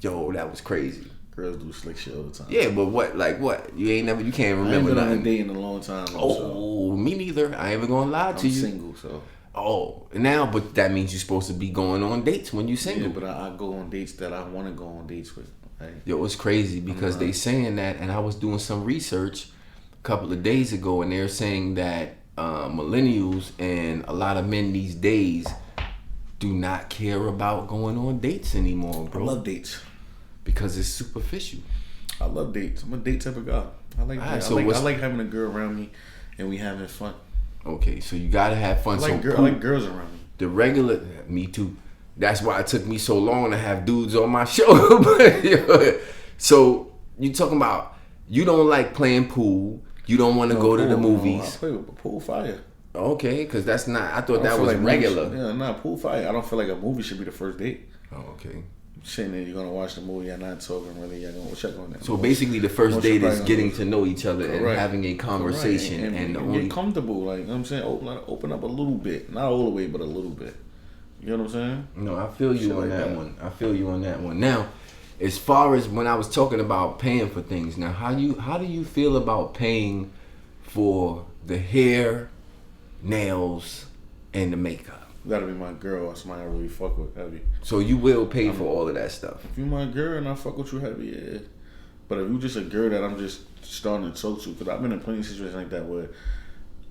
yo, that was crazy? Girls do slick shit all the time. Yeah, but what? Like what? You can't remember I ain't been nothing. on a date in a long time. Oh, me neither. I ain't even gonna lie to you. I'm single, so. Oh, now, but that means you're supposed to be going on dates when you single. Yeah, but I go on dates that I want to go on dates with. Right? Yo, it's crazy because they saying that, and I was doing some research a couple of days ago, and they're saying that millennials and a lot of men these days do not care about going on dates anymore, bro. I love dates. Because it's superficial. I love dates. I'm a date type of guy. I like having a girl around me and we having fun. Okay, so you gotta have fun. I like girls around me. The regular, me too. That's why it took me so long to have dudes on my show. So you talking about you don't like playing pool. You don't want to go to the movies. I play with pool fire. Okay, because that's not. I thought that was like regular. Pool fire. I don't feel like a movie should be the first date. Oh, okay. Sitting there, you're gonna watch the movie. You're not talking really. You're gonna check on that. So basically, the first date is getting to know each other and having a conversation and get comfortable. Like, you know what I'm saying, open up a little bit, not all the way, but a little bit. You know what I'm saying? No, I feel you on that one. I feel you on that one. Now, as far as when I was talking about paying for things, now how do you feel about paying for the hair, nails, and the makeup? You gotta be my girl or somebody I really fuck with heavy. So you will pay for all of that stuff? If you my girl and I fuck with you heavy, yeah. But if you just a girl that I'm just starting to talk to, because I've been in plenty of situations like that where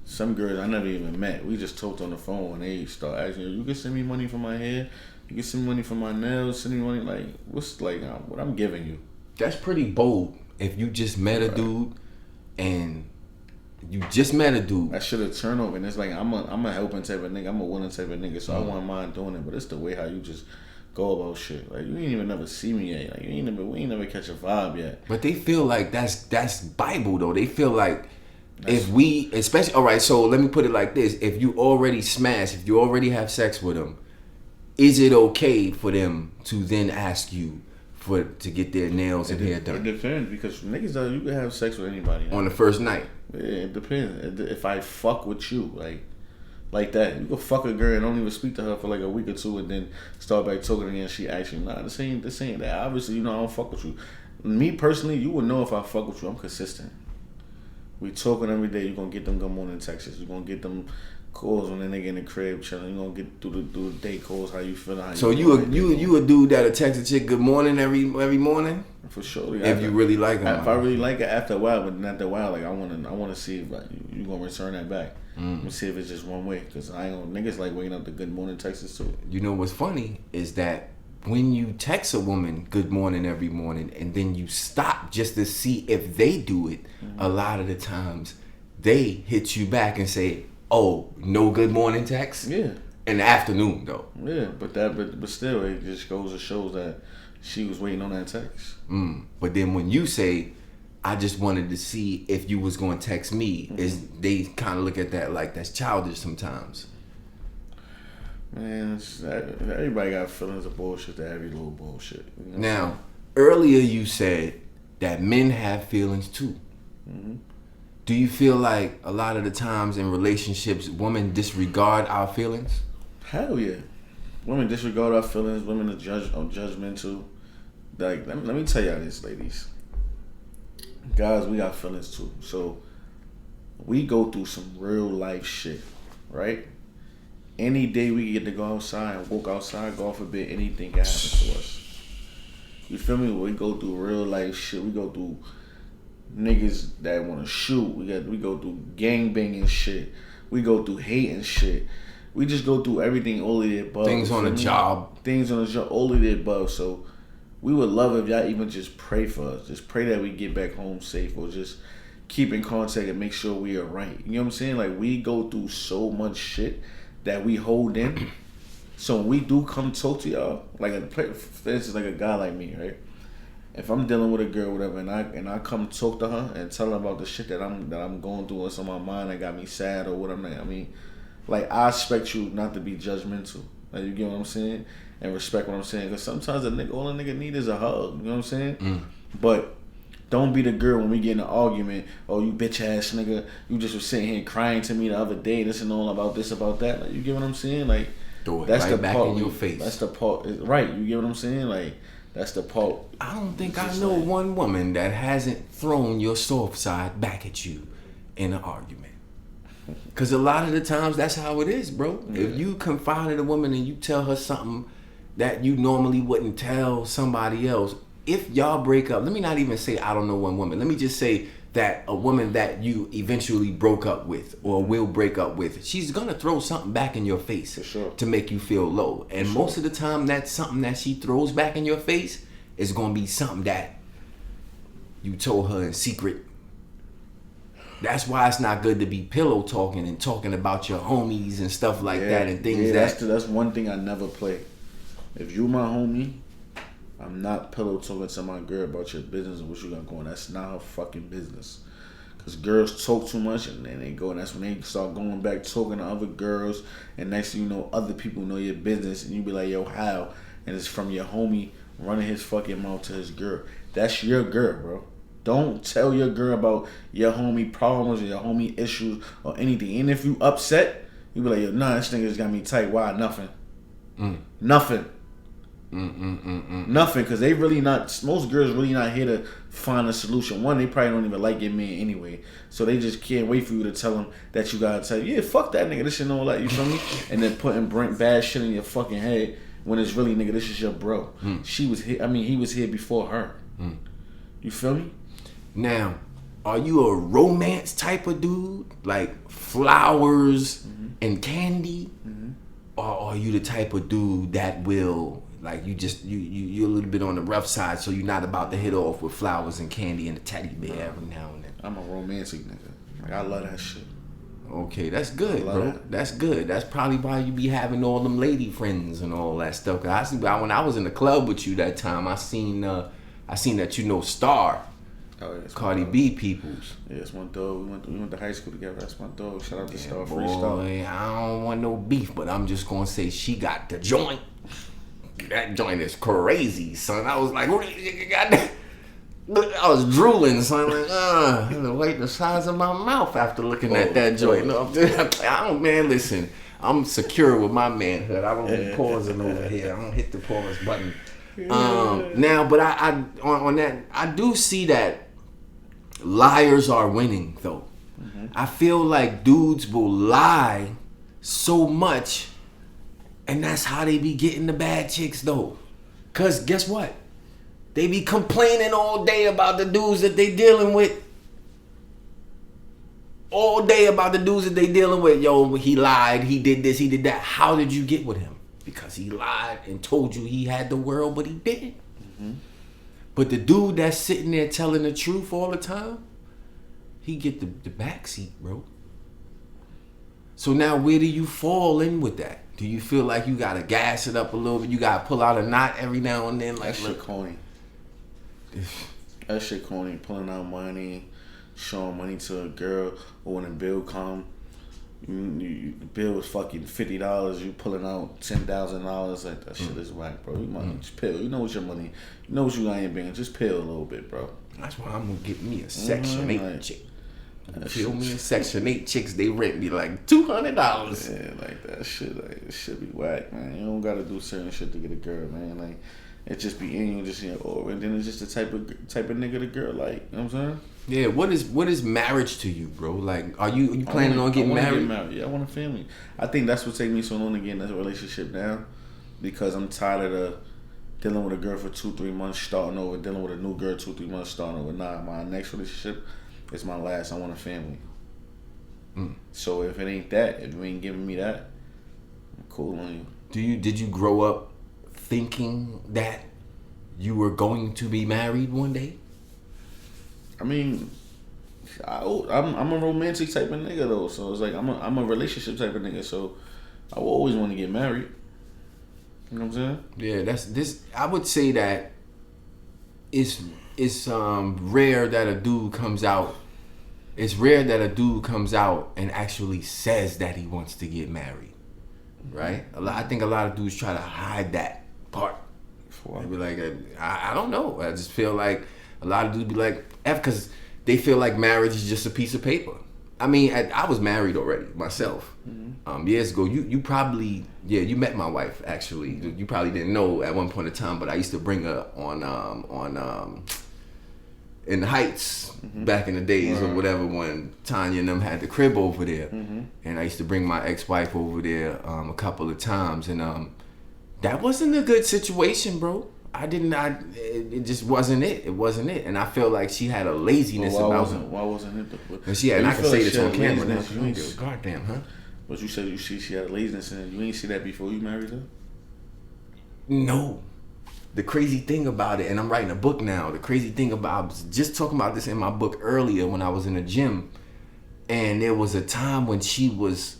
some girls I never even met, we just talked on the phone and they start asking, you can send me money for my hair, you can send me money for my nails, send me money, like, what's like, what I'm giving you. That's pretty bold. If you just met a dude and you just met a dude. That shit a turnover, and it's like, I'm a helping type of nigga, I'm a willing type of nigga, so I wouldn't mind doing it, but it's the way how you just go about shit. Like, you ain't even never see me yet. Like, we ain't never catch a vibe yet. But they feel like that's Bible though. They feel like if we, especially, all right, so let me put it like this. If you already smash, if you already have sex with them, is it okay for them to then ask you to get their nails and hair done? It depends, because niggas, you can have sex with anybody. On the first night? Yeah, it depends. If I fuck with you, like that, you can fuck a girl and don't even speak to her for like a week or two and then start back talking again. She actually, nah, this ain't that. Obviously, I don't fuck with you. Me personally, you would know if I fuck with you. I'm consistent. We talking every day. You gonna get them good morning texts. You gonna get them calls when the nigga in the crib chilling. You gonna get through the day calls. How you feeling? So you a dude that'll text a chick good morning every morning? For sure. If you really like her. If I really like it, after a while, but not that while. Like I wanna see if you gonna return that back. Let me see if it's just one way, cause I ain't gonna, niggas like waking up the good morning texts too. You know what's funny is that when you text a woman good morning every morning and then you stop just to see if they do it, a lot of the times they hit you back and say, oh, no good morning text? Yeah. In the afternoon though. Yeah, but still, it just goes to show that she was waiting on that text. But then when you say, I just wanted to see if you was going to text me, is they kind of look at that like that's childish sometimes. Man, everybody got feelings of bullshit, that every little bullshit. You know now, earlier you said that men have feelings too. Do you feel like a lot of the times in relationships, women disregard our feelings? Hell yeah. Women disregard our feelings. Women are judgmental. Like, let me tell y'all this, ladies. Guys, we got feelings too. So, we go through some real life shit, right? Any day we get to go outside and walk outside, God forbid, anything can happen to us. You feel me? We go through real life shit. We go through niggas that want to shoot. We go through gangbanging shit. We go through hating shit. We just go through everything, all of the above. Things on the job. Things on the job, all of the above. So we would love if y'all even just pray for us. Just pray that we get back home safe, or just keep in contact and make sure we are right. You know what I'm saying? Like, we go through so much shit that we hold in. So when we do come talk to y'all, like, for instance, like a guy like me, right? If I'm dealing with a girl, whatever, and I come talk to her and tell her about the shit that I'm going through, what's on my mind that got me sad or whatever, I mean, like, I expect you not to be judgmental. Like, you get what I'm saying? And respect what I'm saying. Because sometimes all a nigga need is a hug. You know what I'm saying? But don't be the girl when we get in an argument. Oh, you bitch ass nigga. You just was sitting here crying to me the other day. This and all about this, about that. Like, you get what I'm saying? Like, that's right, the back part in your face. That's the part. Right. You get what I'm saying? Like, that's the part. I don't think I know one woman that hasn't thrown your soft side back at you in an argument. Because a lot of the times, that's how it is, bro. Yeah. If you confide in a woman and you tell her something that you normally wouldn't tell somebody else, if y'all break up, let me not even say I don't know one woman. Let me just say that a woman that you eventually broke up with or will break up with, she's gonna throw something back in your face for sure to make you feel low. And most of the time, that something that she throws back in your face is gonna be something that you told her in secret. That's why it's not good to be pillow talking and talking about your homies and stuff like that and things that's one thing I never play. If you my homie, I'm not pillow talking to my girl about your business and what you got going. That's not her fucking business. Because girls talk too much and then they go, and that's when they start going back talking to other girls, and next thing you know, other people know your business, and you be like, yo, how? And it's from your homie running his fucking mouth to his girl. That's your girl, bro. Don't tell your girl about your homie problems or your homie issues or anything. And if you upset, you be like, yo, nah, this nigga's got me tight. Why? Nothing. Nothing. Nothing, because they really not, most girls really not here to find a solution. One, they probably don't even like your man anyway, so they just can't wait for you to tell them that you gotta tell, yeah, fuck that nigga, this shit don't like, you feel me? And then putting bad shit in your fucking head when it's really, nigga, this is your bro. She was here, he was here before her. You feel me? Now, are you a romance type of dude, like flowers and candy, or are you the type of dude that will, like, you're a little bit on the rough side, so you're not about to hit off with flowers and candy and a teddy bear every now and then? I'm a romantic nigga. Like, I love that shit. Okay, that's good, bro. That's good. That's probably why you be having all them lady friends and all that stuff. Cause when I was in the club with you that time, I seen that you know Star. Oh, yeah, Cardi B peoples. Yeah, it's my dog. We went to high school together. That's my dog. Shout out to Star. Boy, I don't want no beef, but I'm just gonna say she got the joint. That joint is crazy, son. I was like, what you got that? I was drooling, son. Like, like the size of my mouth after looking at that joint. No, I don't, man, listen. I'm secure with my manhood. I don't be pausing over here. I don't hit the pause button. Now, but I on that, I do see that liars are winning, though. I feel like dudes will lie so much, and that's how they be getting the bad chicks, though. Cause guess what? They be complaining all day about the dudes that they dealing with. All day about the dudes that they dealing with. Yo, he lied, he did this, he did that. How did you get with him? Because he lied and told you he had the world, but he didn't. But the dude that's sitting there telling the truth all the time, he get the backseat, bro. So now where do you fall in with that? Do you feel like you gotta gas it up a little bit? You gotta pull out a knot every now and then? Like, that shit corny. That shit corny. Pulling out money, showing money to a girl, or when a bill come, the bill was fucking $50. You pulling out $10,000. Like, that shit is whack, bro. You might just peel. You know what your money. You know what you got in your bank. Just peel a little bit, bro. That's why I'm gonna get me a Section 8 chick. Feel me? Section 8 chicks, they rent me like $200. Yeah, like that shit. Like, it should be whack, man. You don't gotta do certain shit to get a girl, man. Like, it just be in you, just in your aura, and then it's just the type of nigga the girl like. You know what I'm saying? Yeah. What is marriage to you, bro? Like, are you planning on getting married? Yeah, I want a family. I think that's what takes me so long to get in this relationship now, because I'm tired of dealing with a girl for 2-3 months, starting over, dealing with a new girl 2-3 months, starting over. Nah, my next relationship is my last. I want a family. So if it ain't that, if you ain't giving me that, I'm cool on you. Did you grow up thinking that you were going to be married one day? I mean, I'm a romantic type of nigga though, so it's like I'm a relationship type of nigga, so I will always want to get married. You know what I'm saying? Yeah, I would say that it's rare that a dude comes out. It's rare that a dude comes out and actually says that he wants to get married, right? I think a lot of dudes try to hide that part. They be like, I don't know. I just feel like a lot of dudes be like, because they feel like marriage is just a piece of paper. I mean, I was married already myself. Years ago. You probably, you met my wife actually. You probably didn't know at one point in time, but I used to bring her on in the Heights back in the days or whatever, when Tanya and them had the crib over there, and I used to bring my ex-wife over there a couple of times, and that wasn't a good situation, bro. It just wasn't it. It wasn't it. And I feel like she had a laziness about her. Why wasn't it? And she had, and I can say this on camera now. Goddamn, huh? But you said she had a laziness, and you ain't see that before you married her? No. The crazy thing about it, and I'm writing a book now. The crazy thing about, I was just talking about this in my book earlier when I was in the gym, and there was a time when she was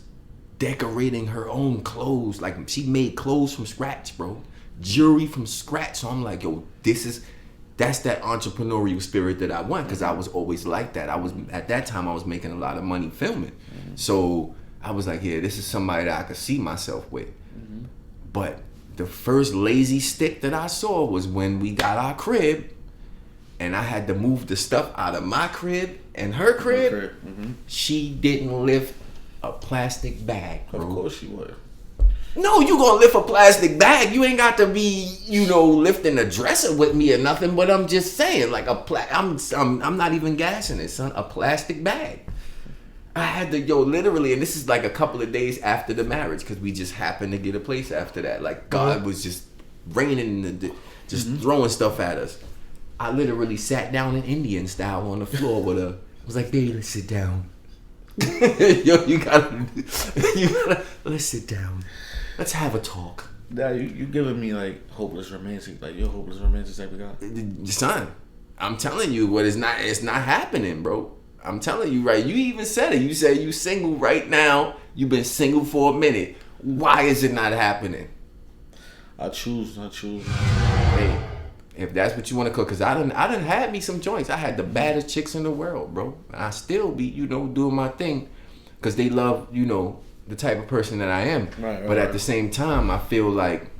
decorating her own clothes. Like, she made clothes from scratch, bro. Jewelry from scratch. So I'm like, yo, that's that entrepreneurial spirit that I want, because I was always like that. At that time I was making a lot of money filming. Mm-hmm. So I was like, yeah, this is somebody that I could see myself with. Mm-hmm. But the first lazy stick that I saw was when we got our crib and I had to move the stuff out of my crib and her crib. Mm-hmm. She didn't lift a plastic bag, bro. Of course she would. No, you gonna lift a plastic bag. You ain't got to be, lifting a dresser with me or nothing. But I'm just saying, like I'm not even gassing it, son. A plastic bag. I had to, literally, and this is like a couple of days after the marriage, because we just happened to get a place after that. Like, God was just raining, just throwing stuff at us. I literally sat down in Indian style on the floor with her. I was like, baby, let's sit down. You gotta, let's sit down. Let's have a talk. Nah, you giving me like hopeless romantic, like you're a hopeless romantic type of guy. Son, I'm telling you, it's not happening, bro. I'm telling you, right? You even said it. You said you single right now. You've been single for a minute. Why is it not happening? I choose. Hey, if that's what you want to cook, because I done had me some joints. I had the baddest chicks in the world, bro. I still be, doing my thing, because they love, the type of person that I am. Right, but at the same time, I feel like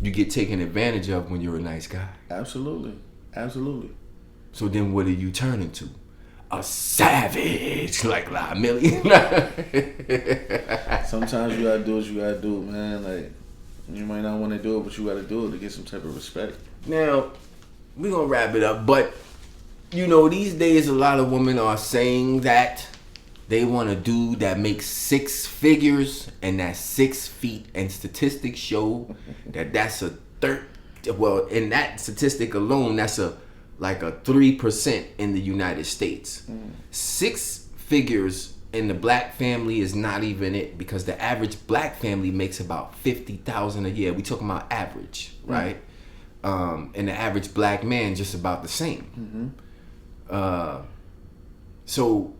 you get taken advantage of when you're a nice guy. Absolutely. So then what are you turning to? A savage like La Millie. Sometimes you gotta do what you gotta do, man. Like, you might not want to do it, but you gotta do it to get some type of respect. Now, we're gonna wrap it up, but these days a lot of women are saying that they want a dude that makes 6 figures and that's 6 feet, and statistics show that's a in that statistic alone, that's like a 3% in the United States. 6 figures in the black family is not even it, because the average black family makes about $50,000 a year. We talking about average, right? And the average black man just about the same. So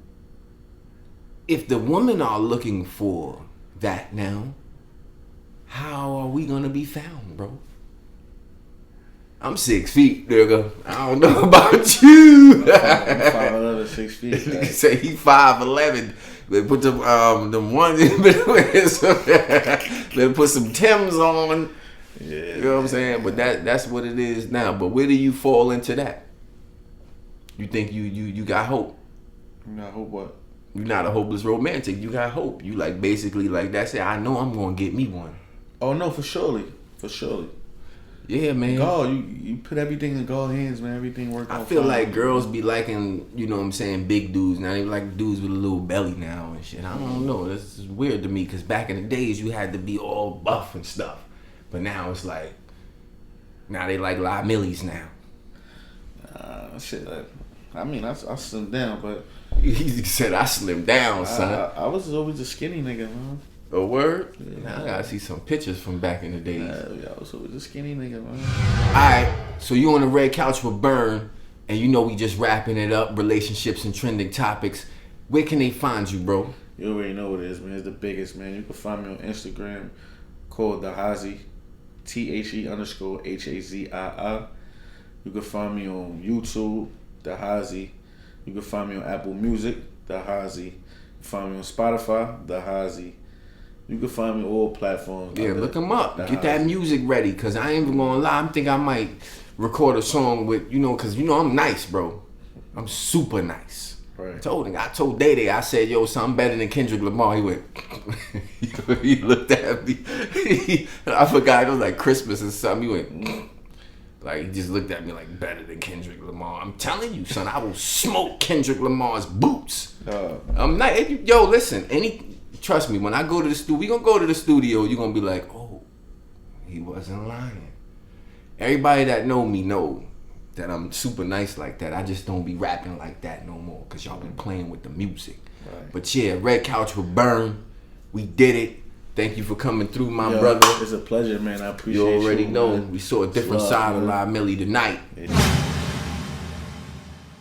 if the women are looking for that now, how are we gonna be found, bro? I'm 6 feet, nigga. I don't know about you. I'm 5'11", 6 feet. Right? Say he 5'11". They put them ones in between. They put some Timbs on. Yeah, you know what I'm saying? But that's what it is now. But where do you fall into that? You think you got hope? You got hope what? You're not a hopeless romantic. You got hope. You like basically like that's it. I know I'm gonna get me one. Oh no, for surely. Yeah, man. God, you put everything in God's hands, man. Everything works out. I feel like girls be liking, big dudes. Now they like dudes with a little belly now and shit. I don't know. This is weird to me, because back in the days you had to be all buff and stuff. But now it's like, now they like La Millies now. Shit. I slimmed down, but he said I slimmed down, son. I was always a skinny nigga, man. A word? Yeah. Now I gotta see some pictures from back in the days. Yeah, I was always a skinny nigga, man. Alright, so you on the red couch with Burn, and we just wrapping it up, relationships and trending topics. Where can they find you, bro? You already know what it is, man. It's the biggest, man. You can find me on Instagram, called the Hazii, THE_HAZII. You can find me on YouTube, the Hazii. You can find me on Apple Music, the Hazii. You can find me on Spotify, the Hazii. You can find me on all platforms. Yeah, look them up. Get that music ready, because I ain't even gonna lie. I think I might record a song with, because I'm nice, bro. I'm super nice. Right. I told Day, I said, yo, something better than Kendrick Lamar. He went, he looked at me. I forgot, it was like Christmas or something. He went, like, he just looked at me like, better than Kendrick Lamar. I'm telling you, son, I will smoke Kendrick Lamar's boots. I'm not, yo, listen, trust me, when I go to the studio, we gonna go to the studio, you're gonna be like, oh, he wasn't lying. everybody that know me know that I'm super nice like that. I just don't be rapping like that no more because y'all be playing with the music. Right. But yeah, Red Couch with Burn. We did it. Thank you for coming through, my brother. It's a pleasure, man. I appreciate you. You already know. Man. We saw a different side of La Millie tonight.